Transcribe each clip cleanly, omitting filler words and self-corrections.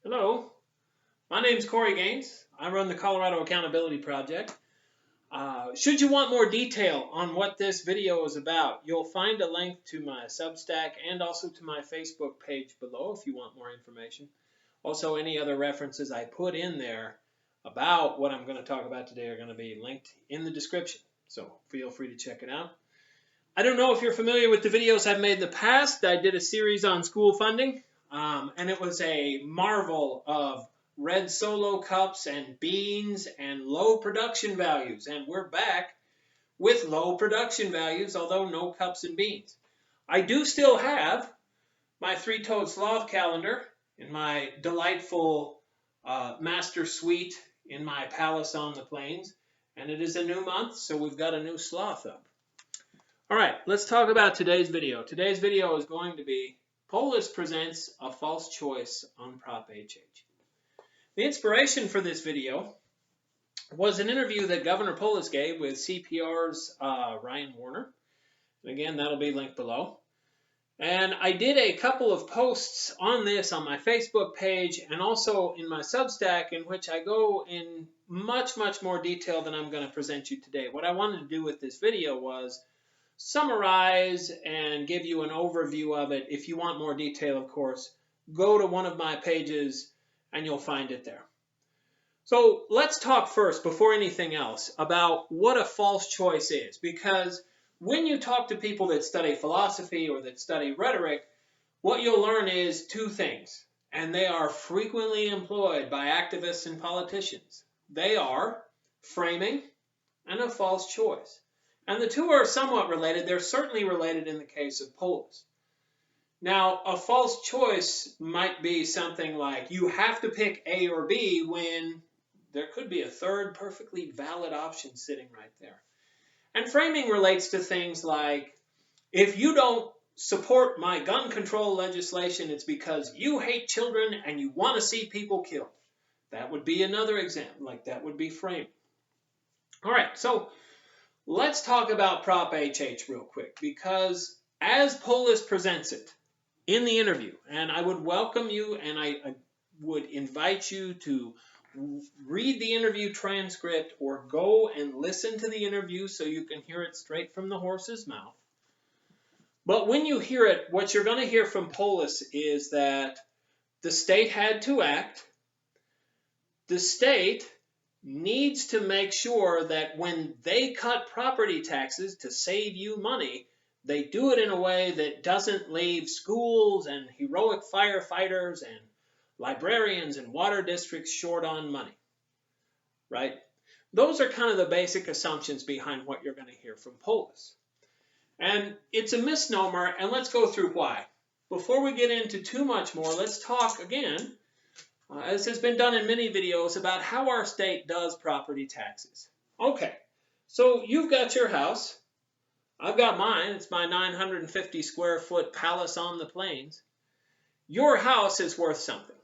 Hello, my name's Cory Gaines. I run the Colorado Accountability Project. Should you want more detail on what this video is about, you'll find a link to my Substack and also to my Facebook page below if you want more information. Also, any other references I put in there about what I'm going to talk about today are going to be linked in the description, so feel free to check it out. I don't know if you're familiar with the videos I've made in the past. I did a series on school funding, and it was a marvel of red solo cups and beans and low production values. And we're back with low production values, although no cups and beans. I do still have my three-toed sloth calendar in my delightful master suite in my palace on the plains. And it is a new month, so we've got a new sloth up. All right, let's talk about today's video. Today's video is going to be Polis presents a false choice on Prop HH. The inspiration for this video was an interview that Governor Polis gave with CPR's Ryan Warner. And again, that'll be linked below. And I did a couple of posts on this on my Facebook page and also in my Substack, in which I go in much, much more detail than I'm going to present you today. What I wanted to do with this video was summarize and give you an overview of it. If you want more detail, of course, go to one of my pages and you'll find it there. So let's talk first, before anything else, about what a false choice is. Because when you talk to people that study philosophy or that study rhetoric, what you'll learn is two things, and they are frequently employed by activists and politicians. They are framing and a false choice. And the two are somewhat related. They're certainly related in the case of Polis. Now, a false choice might be something like you have to pick A or B when there could be a third perfectly valid option sitting right there. And framing relates to things like, if you don't support my gun control legislation, it's because you hate children and you want to see people killed. That would be another example. Like, that would be framing. All right, so let's talk about Prop HH real quick, because as Polis presents it in the interview, and I would welcome you and I would invite you to read the interview transcript or go and listen to the interview so you can hear it straight from the horse's mouth. But when you hear it, what you're going to hear from Polis is that the state had to act. The state needs to make sure that when they cut property taxes to save you money, they do it in a way that doesn't leave schools and heroic firefighters and librarians and water districts short on money, right? Those are kind of the basic assumptions behind what you're going to hear from Polis. And it's a misnomer, and let's go through why. Before we get into too much more, let's talk again, as has been done in many videos, about how our state does property taxes. Okay, so you've got your house. I've got mine. It's my 950 square foot palace on the plains. Your house is worth something.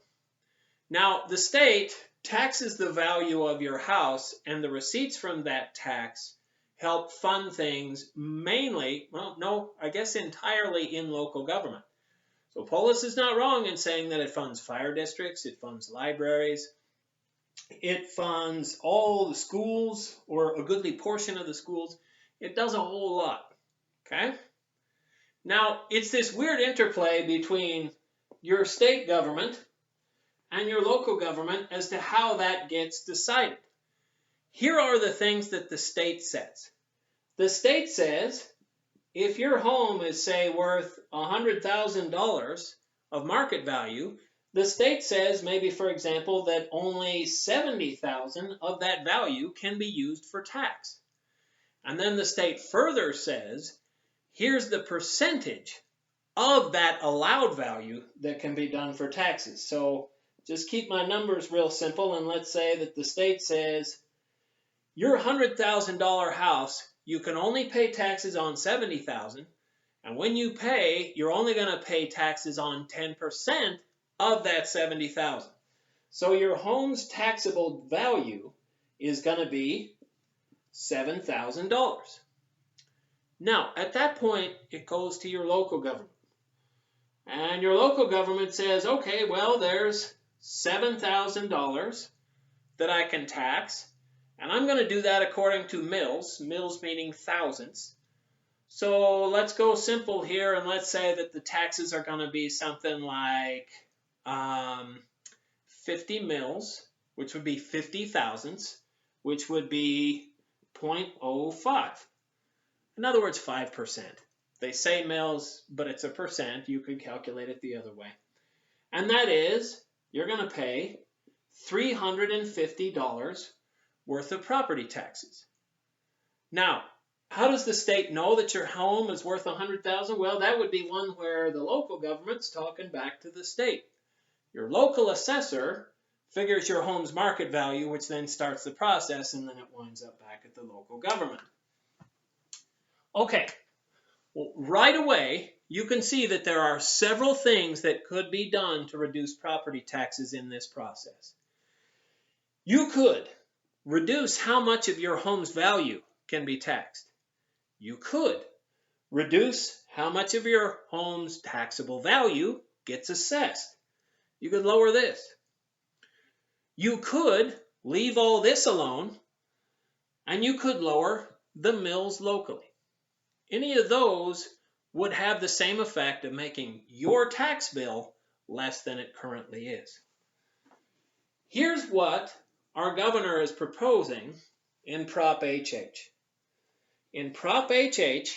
Now, the state taxes the value of your house, and the receipts from that tax help fund things mainly, well, no, I guess entirely in local government. So Polis is not wrong in saying that it funds fire districts, it funds libraries, it funds all the schools, or a goodly portion of the schools. It does a whole lot, okay? Now, it's this weird interplay between your state government and your local government as to how that gets decided. Here are the things that the state says. The state says, if your home is, say, worth $100,000 of market value, the state says, maybe for example, that only $70,000 of that value can be used for tax. And then the state further says, here's the percentage of that allowed value that can be done for taxes. So just keep my numbers real simple, and let's say that the state says, your $100,000 house, you can only pay taxes on $70,000, and when you pay, you're only going to pay taxes on 10% of that $70,000. So your home's taxable value is going to be $7,000. Now, at that point, it goes to your local government. And your local government says, okay, well, there's $7,000 that I can tax. And I'm going to do that according to mils meaning thousands. So let's go simple here, and let's say that the taxes are going to be something like 50 mils, which would be 50 thousandths, which would be 0.05. In other words, 5%. They say mils, but it's a percent. You could calculate it the other way. And that is, you're going to pay $350 worth of property taxes. Now, how does the state know that your home is worth $100,000? Well, that would be one where the local government's talking back to the state. Your local assessor figures your home's market value, which then starts the process, and then it winds up back at the local government. Okay, well, right away, you can see that there are several things that could be done to reduce property taxes in this process. You could reduce how much of your home's value can be taxed. You could reduce how much of your home's taxable value gets assessed. You could lower this. You could leave all this alone, and you could lower the mills locally. Any of those would have the same effect of making your tax bill less than it currently is. Here's what our governor is proposing in Prop HH. In Prop HH,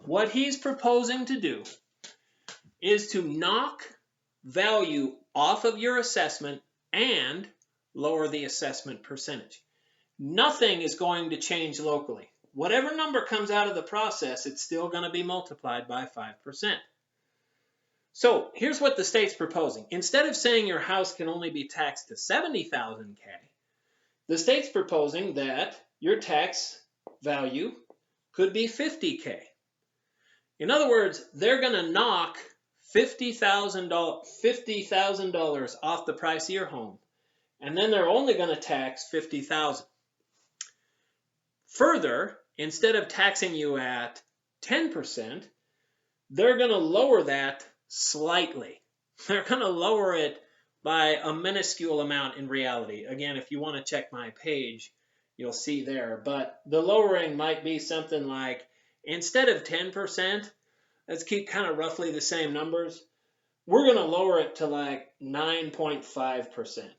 what he's proposing to do is to knock value off of your assessment and lower the assessment percentage. Nothing is going to change locally. Whatever number comes out of the process, it's still going to be multiplied by 5%. So here's what the state's proposing. Instead of saying your house can only be taxed to $70,000 the state's proposing that your tax value could be $50,000. In other words, they're going to knock $50,000 off the price of your home, and then they're only going to tax $50,000. Further, instead of taxing you at 10%, they're going to lower that slightly. They're going to lower it by a minuscule amount in reality. Again, if you want to check my page, you'll see there. But the lowering might be something like, instead of 10%, let's keep kind of roughly the same numbers, we're going to lower it to like 9.5%.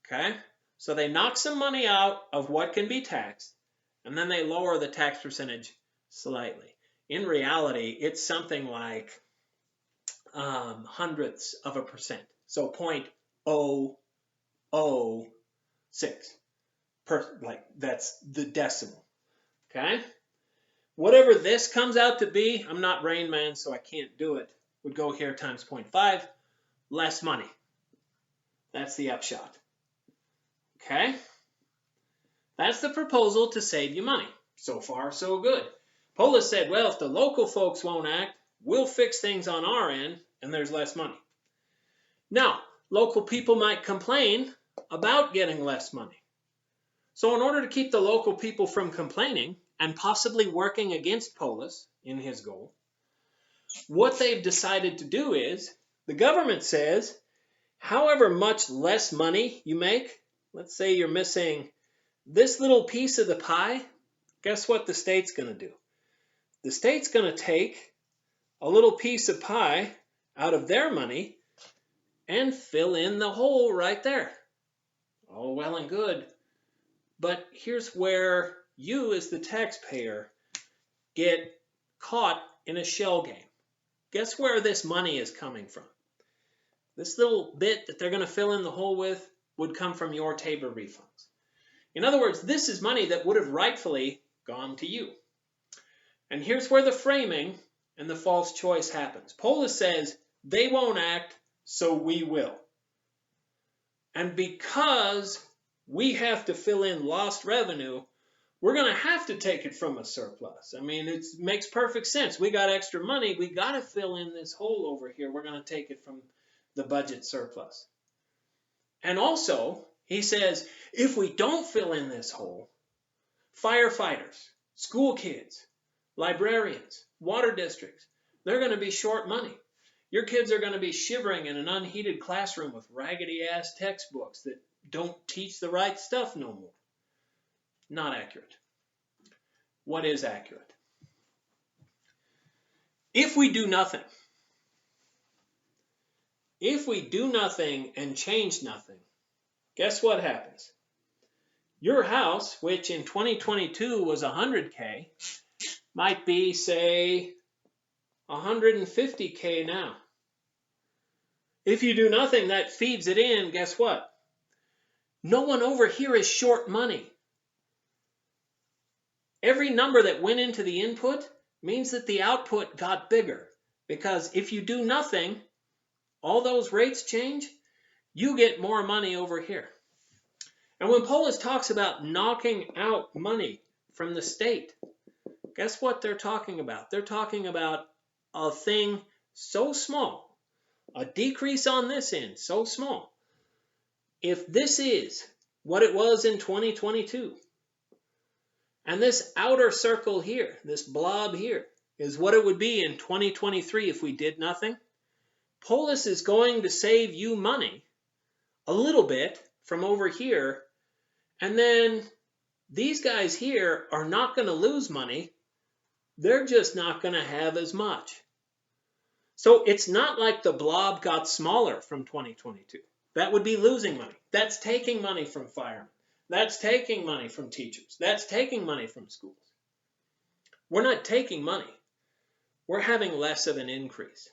Okay? So they knock some money out of what can be taxed, and then they lower the tax percentage slightly. In reality, it's something like hundredths of a percent. So 0.006. Like that's the decimal. Okay? Whatever this comes out to be, I'm not Rain Man, so I can't do it. Would go here times 0.5, less money. That's the upshot. Okay? That's the proposal to save you money. So far, so good. Polis said, well, if the local folks won't act, we'll fix things on our end, and there's less money. Now, local people might complain about getting less money. So in order to keep the local people from complaining and possibly working against Polis in his goal, what they've decided to do is, the government says, however much less money you make, let's say you're missing this little piece of the pie, guess what the state's going to do? The state's going to take a little piece of pie out of their money and fill in the hole right there. All well and good. But here's where you as the taxpayer get caught in a shell game. Guess where this money is coming from? This little bit that they're going to fill in the hole with would come from your Tabor refunds. In other words, this is money that would have rightfully gone to you. And here's where the framing and the false choice happens. Polis says they won't act, so we will. And because we have to fill in lost revenue, we're going to have to take it from a surplus. I mean, it makes perfect sense. We got extra money. We got to fill in this hole over here. We're going to take it from the budget surplus. And also, he says, if we don't fill in this hole, firefighters, school kids, librarians, water districts, they're going to be short money. Your kids are going to be shivering in an unheated classroom with raggedy-ass textbooks that don't teach the right stuff no more. Not accurate. What is accurate? If we do nothing and change nothing, guess what happens? Your house, which in 2022 was $100K, might be, say, $150K now. If you do nothing, that feeds it in. Guess what? No one over here is short money. Every number that went into the input means that the output got bigger. Because if you do nothing, all those rates change, you get more money over here. And when Polis talks about knocking out money from the state, guess what they're talking about? They're talking about a thing so small, a decrease on this end so small. If this is what it was in 2022, and this outer circle here, this blob here, is what it would be in 2023 if we did nothing, Polis is going to save you money a little bit from over here, and then these guys here are not going to lose money. They're just not going to have as much. So it's not like the blob got smaller from 2022. That would be losing money. That's taking money from firemen. That's taking money from teachers. That's taking money from schools. We're not taking money. We're having less of an increase.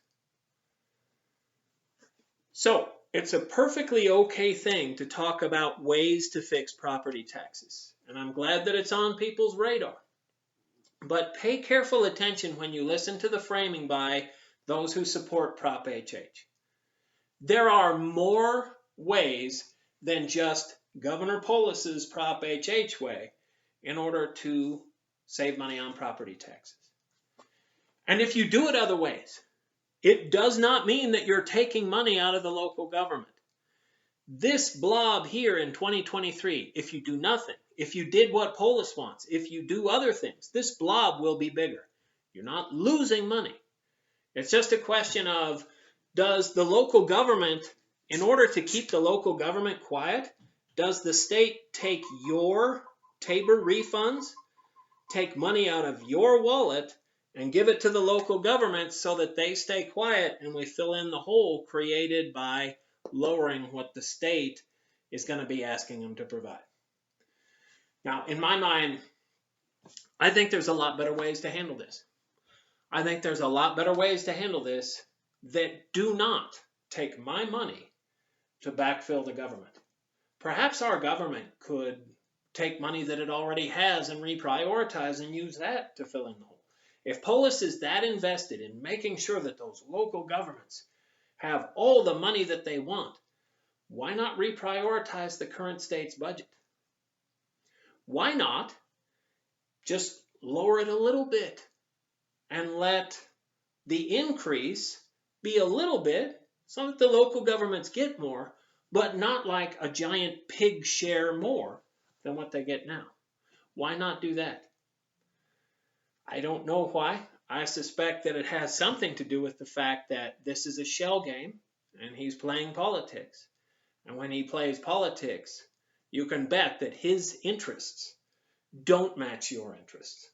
So it's a perfectly okay thing to talk about ways to fix property taxes. And I'm glad that it's on people's radar. But pay careful attention when you listen to the framing by those who support Prop HH. There are more ways than just Governor Polis's Prop HH way in order to save money on property taxes. And if you do it other ways, it does not mean that you're taking money out of the local government. This blob here in 2023, if you do nothing, if you did what Polis wants, if you do other things, this blob will be bigger. You're not losing money. It's just a question of, does the local government, in order to keep the local government quiet, does the state take your Tabor refunds, take money out of your wallet, and give it to the local government so that they stay quiet and we fill in the hole created by lowering what the state is going to be asking them to provide? Now, in my mind, I think there's a lot better ways to handle this. I think there's a lot better ways to handle this that do not take my money to backfill the government. Perhaps our government could take money that it already has and reprioritize and use that to fill in the hole. If Polis is that invested in making sure that those local governments have all the money that they want, why not reprioritize the current state's budget? Why not just lower it a little bit and let the increase be a little bit so that the local governments get more, but not like a giant pig share more than what they get now? Why not do that? I don't know why. I suspect that it has something to do with the fact that this is a shell game and he's playing politics. And when he plays politics, you can bet that his interests don't match your interests.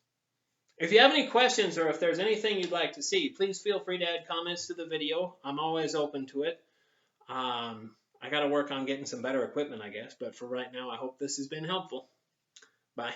If you have any questions or if there's anything you'd like to see, please feel free to add comments to the video. I'm always open to it. I got to work on getting some better equipment, I guess. But for right now, I hope this has been helpful. Bye.